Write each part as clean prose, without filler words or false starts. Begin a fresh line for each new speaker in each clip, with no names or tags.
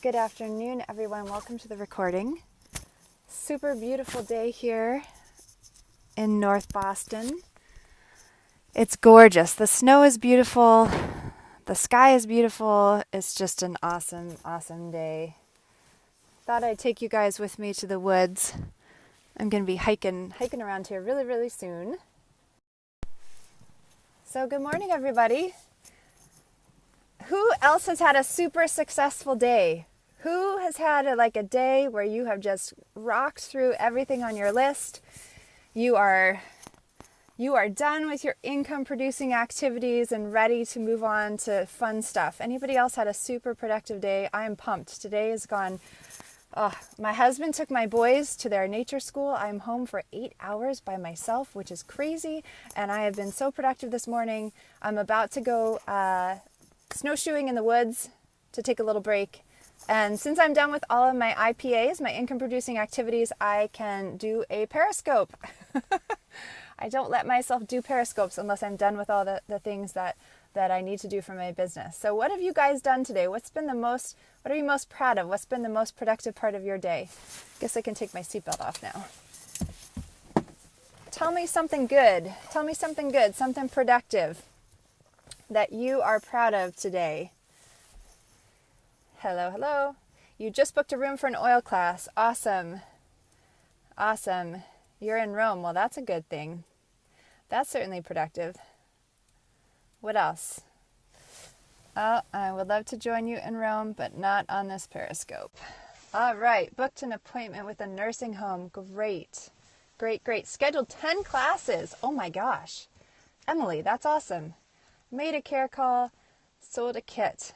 Good afternoon, everyone. Welcome to the recording. Super beautiful day here in North Boston. It's gorgeous. The snow is beautiful. The sky is beautiful. It's just an awesome, awesome day. Thought I'd take you guys with me to the woods. I'm going to be hiking around here really, really soon. So good morning, everybody. Who else has had a super successful day? Who has had a day where you have just rocked through everything on your list? You are done with your income producing activities and ready to move on to fun stuff. Anybody else had a super productive day? I am pumped. Today is gone. My husband took my boys to their nature school. I'm home for 8 hours by myself, which is crazy. And I have been so productive this morning. I'm about to go snowshoeing in the woods to take a little break. And since I'm done with all of my IPAs, my income producing activities, I can do a Periscope. I don't let myself do Periscopes unless I'm done with all the things that I need to do for my business. So what have you guys done today? What are you most proud of? What's been the most productive part of your day? Guess I can take my seatbelt off now. Tell me something good. Tell me something good, something productive that you are proud of today. Hello, hello. You just booked a room for an oil class. Awesome. Awesome. You're in Rome. Well, that's a good thing. That's certainly productive. What else? Oh, I would love to join you in Rome, but not on this Periscope. All right. Booked an appointment with a nursing home. Great. Great, great. Scheduled 10 classes. Oh my gosh. Emily, that's awesome. Made a care call. Sold a kit.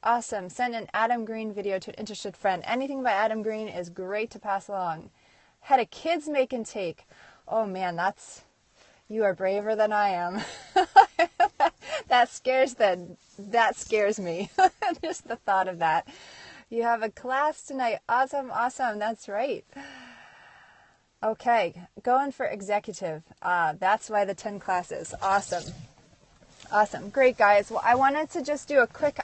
Awesome. Send an Adam Green video to an interested friend. Anything by Adam Green is great to pass along. Had a kids make and take. Oh man, you are braver than I am. That scares me. Just the thought of that. You have a class tonight. Awesome, awesome. That's right. Okay, going for executive. That's why the 10 classes. Awesome. Awesome. Great, guys. Well, I wanted to just do a quick,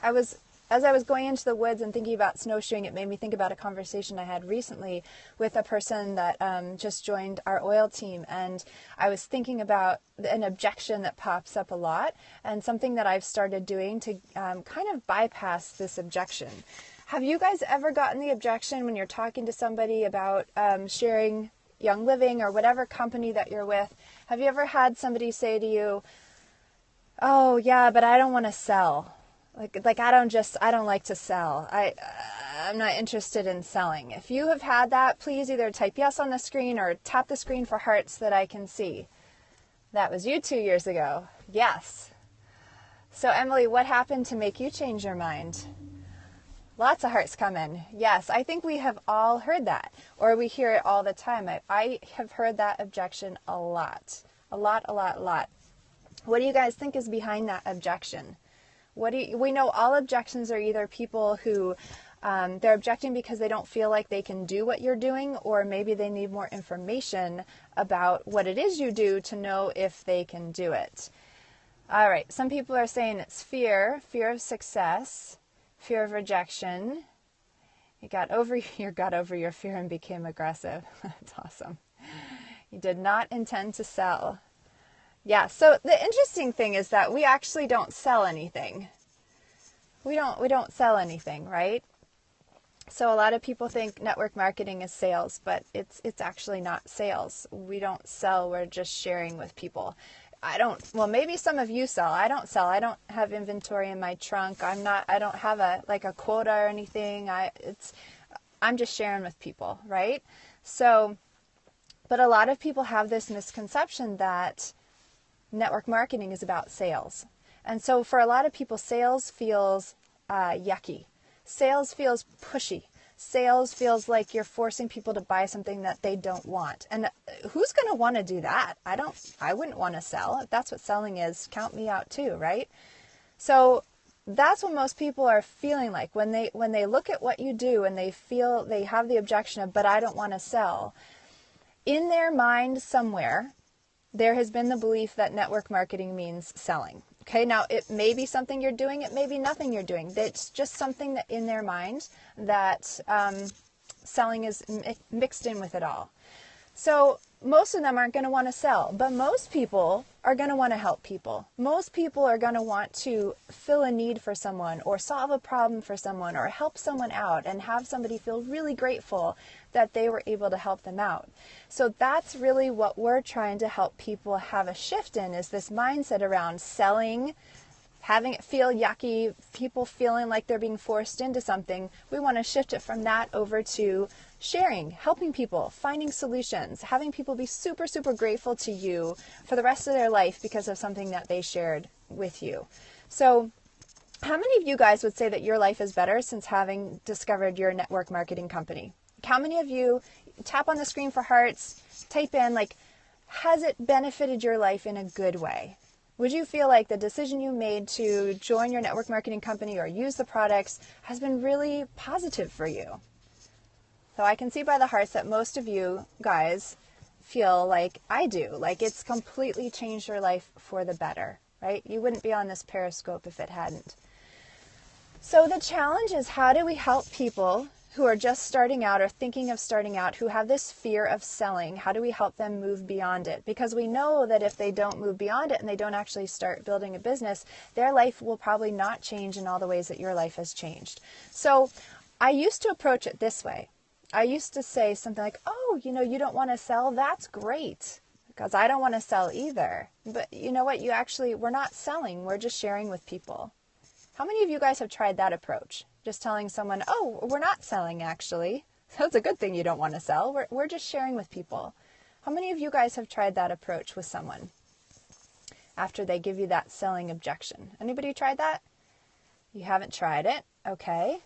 as I was going into the woods and thinking about snowshoeing, it made me think about a conversation I had recently with a person that just joined our oil team. And I was thinking about an objection that pops up a lot and something that I've started doing to kind of bypass this objection. Have you guys ever gotten the objection when you're talking to somebody about sharing Young Living or whatever company that you're with? Have you ever had somebody say to you, "Oh yeah, but I don't want to sell. Like I don't like to sell. I'm not interested in selling." If you have had that, please either type yes on the screen or tap the screen for hearts that I can see. That was you 2 years ago. Yes. So Emily, what happened to make you change your mind? Lots of hearts come in. Yes, I think we have all heard that, or we hear it all the time. I have heard that objection a lot. A lot. What do you guys think is behind that objection? We know all objections are either people who they're objecting because they don't feel like they can do what you're doing, or maybe they need more information about what it is you do to know if they can do it. All right. Some people are saying it's fear of success, fear of rejection. You got over your fear and became aggressive. That's awesome. You did not intend to sell. Yeah, so the interesting thing is that we actually don't sell anything. We don't sell anything, right? So a lot of people think network marketing is sales, but it's actually not sales. We don't sell, we're just sharing with people. Well, maybe some of you sell. I don't sell. I don't have inventory in my trunk. I don't have a quota or anything. I'm just sharing with people, right? So, but a lot of people have this misconception that network marketing is about sales. And so for a lot of people, sales feels yucky. Sales feels pushy. Sales feels like you're forcing people to buy something that they don't want. And who's going to want to do that? I wouldn't want to sell. If that's what selling is, count me out too, right? So that's what most people are feeling like when they look at what you do and they feel they have the objection of, but I don't want to sell. In their mind somewhere, there has been the belief that network marketing means selling. Okay, now it may be something you're doing, it may be nothing you're doing. It's just something that in their mind that selling is mixed in with it all. So most of them aren't going to want to sell, but most people are going to want to help people. Most people are going to want to fill a need for someone or solve a problem for someone or help someone out and have somebody feel really grateful that they were able to help them out. So that's really what we're trying to help people have a shift in, is this mindset around selling, having it feel yucky, people feeling like they're being forced into something. We want to shift it from that over to sharing, helping people, finding solutions, having people be super, super grateful to you for the rest of their life because of something that they shared with you. So how many of you guys would say that your life is better since having discovered your network marketing company? How many of you, tap on the screen for hearts, type in, like, has it benefited your life in a good way? Would you feel like the decision you made to join your network marketing company or use the products has been really positive for you? So I can see by the hearts that most of you guys feel like I do, like it's completely changed your life for the better, right? You wouldn't be on this Periscope if it hadn't. So the challenge is, how do we help people who are just starting out or thinking of starting out, who have this fear of selling? How do we help them move beyond it? Because we know that if they don't move beyond it and they don't actually start building a business, their life will probably not change in all the ways that your life has changed. So I used to approach it this way. I used to say something like, oh, you don't want to sell? That's great, because I don't want to sell either. But you know what? We're not selling. We're just sharing with people. How many of you guys have tried that approach? Just telling someone, oh, we're not selling actually. That's a good thing you don't want to sell. We're just sharing with people. How many of you guys have tried that approach with someone after they give you that selling objection? Anybody tried that? You haven't tried it? Okay.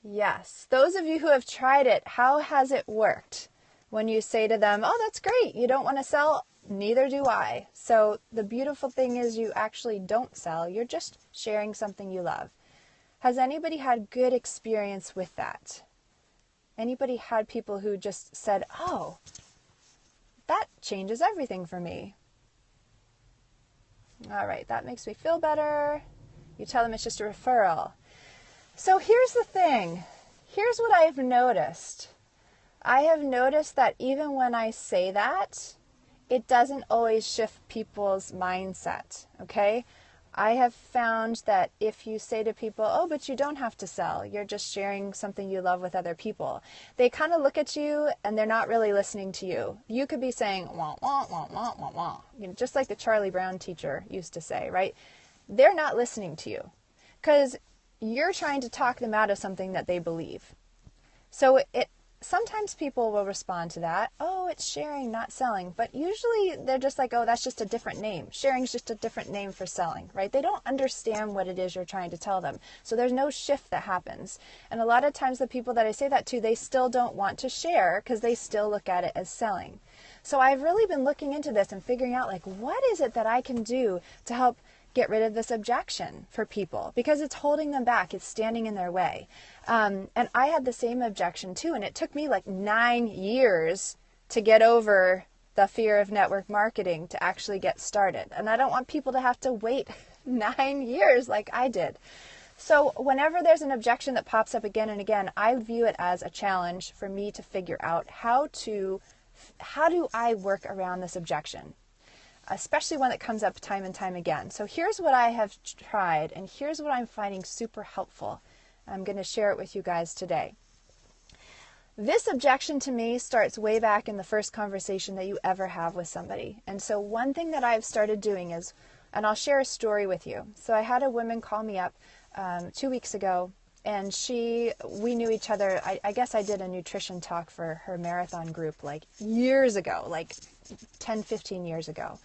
Yes. Those of you who have tried it, how has it worked? When you say to them, oh, that's great, you don't want to sell? Neither do I. So the beautiful thing is you actually don't sell. You're just sharing something you love. Has anybody had good experience with that? Anybody had people who just said, oh, that changes everything for me? All right, that makes me feel better. You tell them it's just a referral. So here's the thing. Here's what I've noticed. I have noticed that even when I say that, it doesn't always shift people's mindset, okay? I have found that if you say to people, oh, but you don't have to sell, you're just sharing something you love with other people, they kind of look at you and they're not really listening to you. You could be saying, wah, wah, wah, wah, wah, wah, just like the Charlie Brown teacher used to say, right? They're not listening to you because you're trying to talk them out of something that they believe. So sometimes people will respond to that. Oh, it's sharing, not selling. But usually they're just like, oh, that's just a different name. Sharing is just a different name for selling, right? They don't understand what it is you're trying to tell them. So there's no shift that happens. And a lot of times the people that I say that to, they still don't want to share because they still look at it as selling. So I've really been looking into this and figuring out, like, what is it that I can do to help get rid of this objection for people, because it's holding them back. It's standing in their way. And I had the same objection too. And it took me like 9 years to get over the fear of network marketing to actually get started. And I don't want people to have to wait 9 years like I did. So whenever there's an objection that pops up again and again, I view it as a challenge for me to figure out how do I work around this objection, especially when it comes up time and time again. So here's what I have tried, and here's what I'm finding super helpful. I'm going to share it with you guys today. This objection to me starts way back in the first conversation that you ever have with somebody. And so one thing that I've started doing is, and I'll share a story with you. So I had a woman call me up 2 weeks ago, and we knew each other. I guess I did a nutrition talk for her marathon group like years ago, like 10, 15 years ago.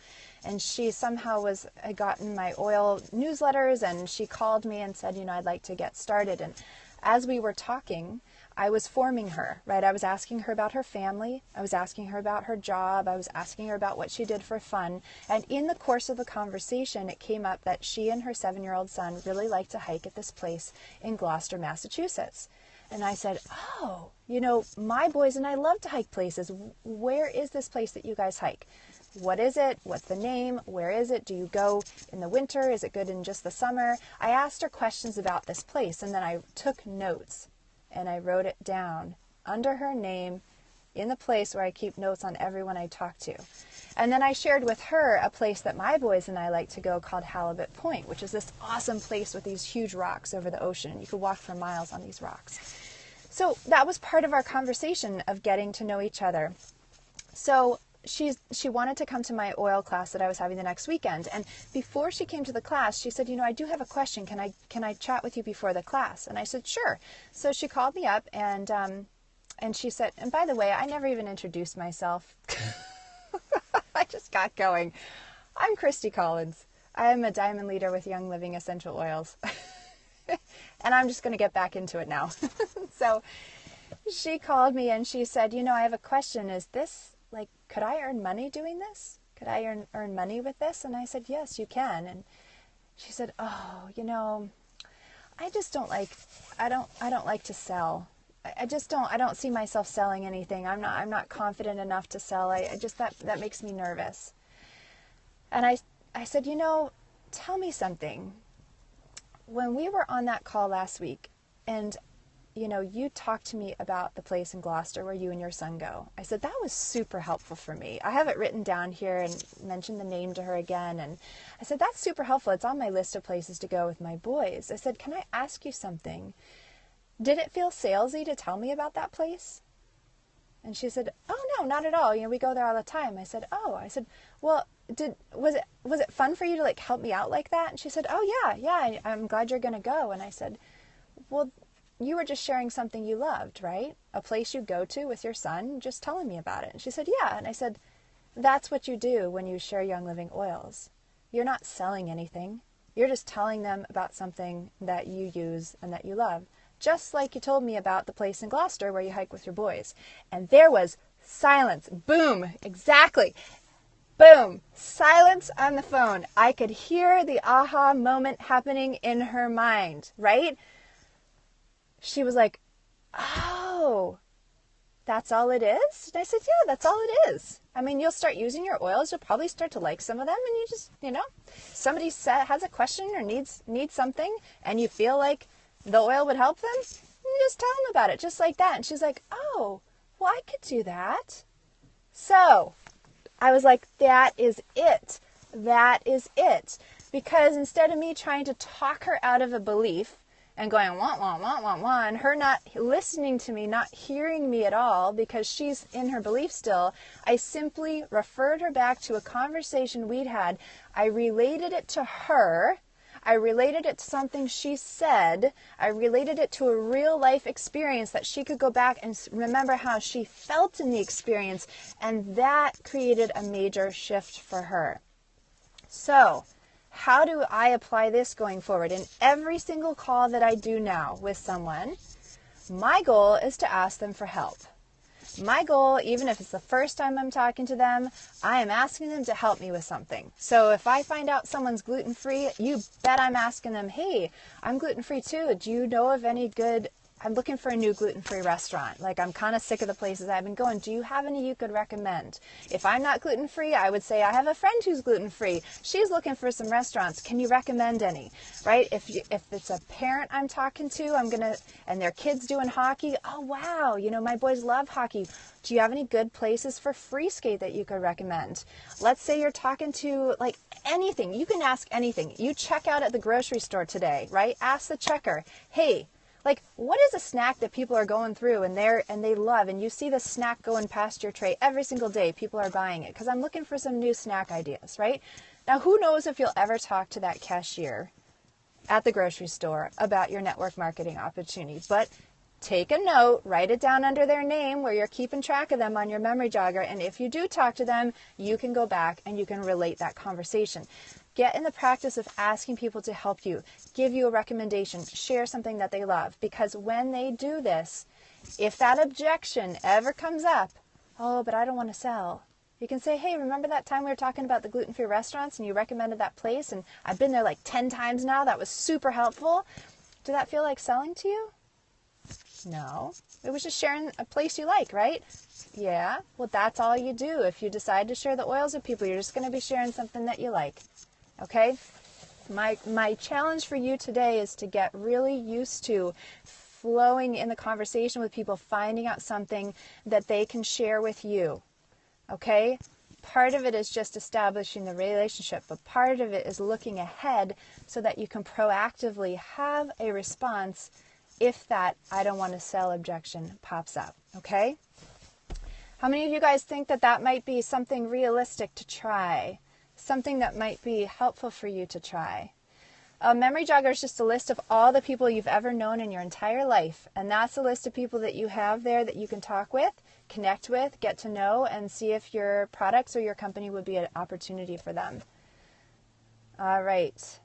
And she somehow had gotten my oil newsletters, and she called me and said, I'd like to get started. And as we were talking, I was forming her, right? I was asking her about her family. I was asking her about her job. I was asking her about what she did for fun. And in the course of the conversation, it came up that she and her 7-year-old son really like to hike at this place in Gloucester, Massachusetts. And I said, oh, my boys and I love to hike places. Where is this place that you guys hike? What is it? What's the name? Where is it? Do you go in the winter? Is it good in just the summer? I asked her questions about this place, and then I took notes and I wrote it down under her name in the place where I keep notes on everyone I talk to. And then I shared with her a place that my boys and I like to go called Halibut Point, which is this awesome place with these huge rocks over the ocean. You could walk for miles on these rocks. So that was part of our conversation of getting to know each other. So she wanted to come to my oil class that I was having the next weekend. And before she came to the class, she said, I do have a question. Can I chat with you before the class? And I said, sure. So she called me up and she said, and by the way, I never even introduced myself. I just got going. I'm Christy Collins. I am a diamond leader with Young Living Essential Oils. And I'm just going to get back into it now. So she called me and she said, I have a question. Is this, could I earn money doing this? Could I earn money with this? And I said, yes, you can. And she said, oh, I just don't I don't like to sell. I don't see myself selling anything. I'm not confident enough to sell. That makes me nervous. And I said, tell me something. When we were on that call last week and you talked to me about the place in Gloucester where you and your son go. I said, that was super helpful for me. I have it written down here and mentioned the name to her again. And I said, that's super helpful. It's on my list of places to go with my boys. I said, can I ask you something? Did it feel salesy to tell me about that place? And she said, oh, no, not at all. We go there all the time. I said, well, was it fun for you to help me out like that? And she said, oh, yeah, I'm glad you're going to go. And I said, well, you were just sharing something you loved, right? A place you go to with your son, just telling me about it. And she said, yeah. And I said, that's what you do when you share Young Living Oils. You're not selling anything. You're just telling them about something that you use and that you love. Just like you told me about the place in Gloucester where you hike with your boys. And there was silence. Boom. Exactly. Boom. Silence on the phone. I could hear the aha moment happening in her mind, right? She was like, oh, that's all it is? And I said, yeah, that's all it is. I mean, you'll start using your oils. You'll probably start to like some of them. And you just, somebody has a question or needs something and you feel like the oil would help them, you just tell them about it, just like that. And she's like, oh, well, I could do that. So I was like, that is it. That is it. Because instead of me trying to talk her out of a belief and going, wah, and her not listening to me, not hearing me at all because she's in her belief still, I simply referred her back to a conversation we'd had. I related it to her. I related it to something she said. I related it to a real life experience that she could go back and remember how she felt in the experience. And that created a major shift for her. So how do I apply this going forward? In every single call that I do now with someone, my goal is to ask them for help. My goal, even if it's the first time I'm talking to them, I am asking them to help me with something. So if I find out someone's gluten-free, you bet I'm asking them, hey, I'm gluten-free too. Do you know of any good, I'm looking for a new gluten-free restaurant. I'm kind of sick of the places I've been going. Do you have any you could recommend? If I'm not gluten-free, I would say I have a friend who's gluten-free. She's looking for some restaurants. Can you recommend any? Right? If it's a parent I'm talking to, and their kid's doing hockey. Oh, wow. My boys love hockey. Do you have any good places for free skate that you could recommend? Let's say you're talking to anything. You can ask anything. You check out at the grocery store today, right? Ask the checker, hey, what is a snack that people are going through and they love, and you see the snack going past your tray every single day, people are buying it because I'm looking for some new snack ideas, right? Now, who knows if you'll ever talk to that cashier at the grocery store about your network marketing opportunity, but take a note, write it down under their name where you're keeping track of them on your memory jogger, and if you do talk to them, you can go back and you can relate that conversation. Get in the practice of asking people to help you, give you a recommendation, share something that they love. Because when they do this, if that objection ever comes up, oh, but I don't want to sell, you can say, hey, remember that time we were talking about the gluten-free restaurants and you recommended that place and I've been there 10 times now. That was super helpful. Did that feel like selling to you? No. It was just sharing a place you like, right? Yeah. Well, that's all you do. If you decide to share the oils with people, you're just going to be sharing something that you like. Okay? My challenge for you today is to get really used to flowing in the conversation with people, finding out something that they can share with you. Okay? Part of it is just establishing the relationship, but part of it is looking ahead so that you can proactively have a response if that I don't want to sell objection pops up. Okay? How many of you guys think that that might be something realistic to try? Something that might be helpful for you to try? A memory jogger is just a list of all the people you've ever known in your entire life. And that's a list of people that you have there that you can talk with, connect with, get to know, and see if your products or your company would be an opportunity for them. All right.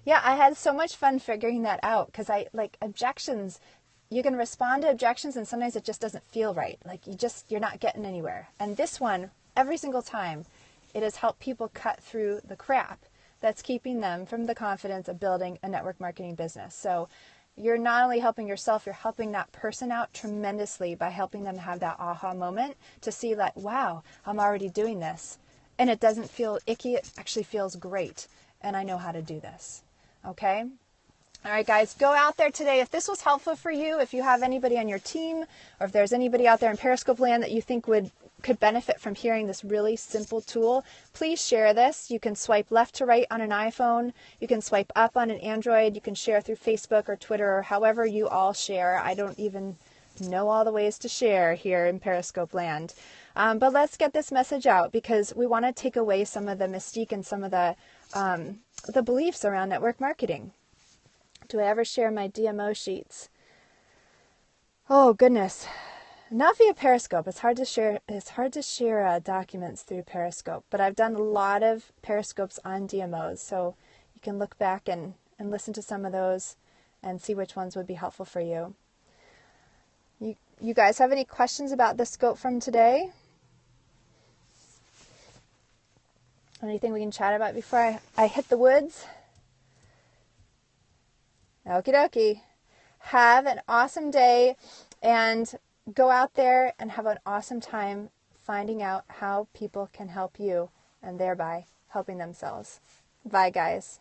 Yeah, I had so much fun figuring that out because I like objections. You can respond to objections and sometimes it just doesn't feel right. Like you're not getting anywhere. And this one, every single time, it has helped people cut through the crap that's keeping them from the confidence of building a network marketing business. So you're not only helping yourself, you're helping that person out tremendously by helping them have that aha moment to see like, wow, I'm already doing this. And it doesn't feel icky, it actually feels great. And I know how to do this. Okay? All right, guys, go out there today. If this was helpful for you, if you have anybody on your team, or if there's anybody out there in Periscope land that you think could benefit from hearing this really simple tool, please share this. You can swipe left to right on an iPhone. You can swipe up on an Android. You can share through Facebook or Twitter or however you all share. I don't even know all the ways to share here in Periscope land. But let's get this message out because we want to take away some of the mystique and some of the beliefs around network marketing. Do I ever share my DMO sheets? Oh, goodness. Not via Periscope. It's hard to share documents through Periscope, but I've done a lot of Periscopes on DMOs, so you can look back and listen to some of those and see which ones would be helpful for you. You guys have any questions about the scope from today? Anything we can chat about before I hit the woods? Okie dokie. Have an awesome day and go out there and have an awesome time finding out how people can help you and thereby helping themselves. Bye, guys.